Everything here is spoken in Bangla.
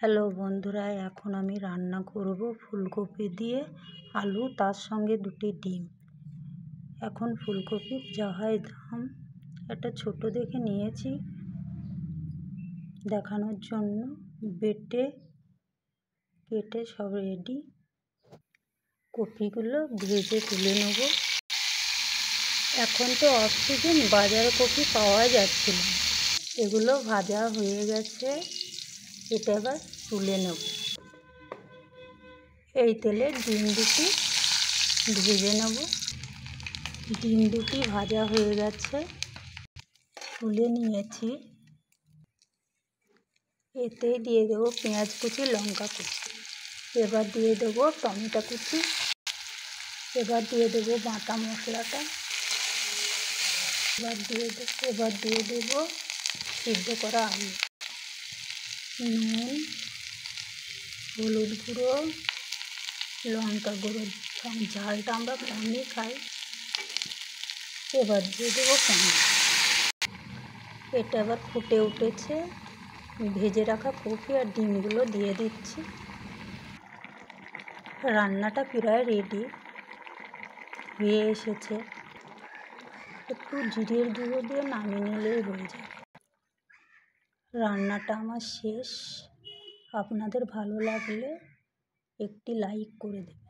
হ্যালো বন্ধুরা, এখন আমি রান্না করব ফুলকপি দিয়ে আলু, তার সঙ্গে 2টি ডিম। এখন ফুলকপির যা হয় দাম, একটা ছোট দেখে নিয়েছি দেখানোর জন্য। কেটে সব রেডি। কপিগুলো ভেজে তুলে নেব। এখন তো অফ সিজন, বাজারে কপি পাওয়া যাচ্ছে না। এগুলো ভাজা হয়ে গেছে, এটা এবার তুলে নেব। এই তেলে ডিম দুটি ভেজে নেব। ডিম দুটি ভাজা হয়ে গেছে, তুলে নিয়েছি। এতে দিয়ে দেবো পেঁয়াজ কুচি, লঙ্কা কুচি। এবার দিয়ে দেবো টমেটো কুচি। এবার দিয়ে দেবো বাটা মশলাটা। এবার দিয়ে দেবো সিদ্ধ করা আলু। নুন, হলুদ গুঁড়ো, লঙ্কা গুঁড়ো। ঝালটা আমরা কমই খাই। এবার দিয়ে দেবো পানি। এটা এবার ফুটে উঠেছে, ভেজে রাখা কপি আর ডিমগুলো দিয়ে দিচ্ছি। রান্নাটা প্রায় রেডি হয়ে এসেছে। একটু জিরের গুঁড়ো দিয়ে নামিয়ে নিলেই হয়ে যাবে। রান্নাটা আমার শেষ। আপনাদের ভালো লাগলে একটি লাইক করে দেবেন।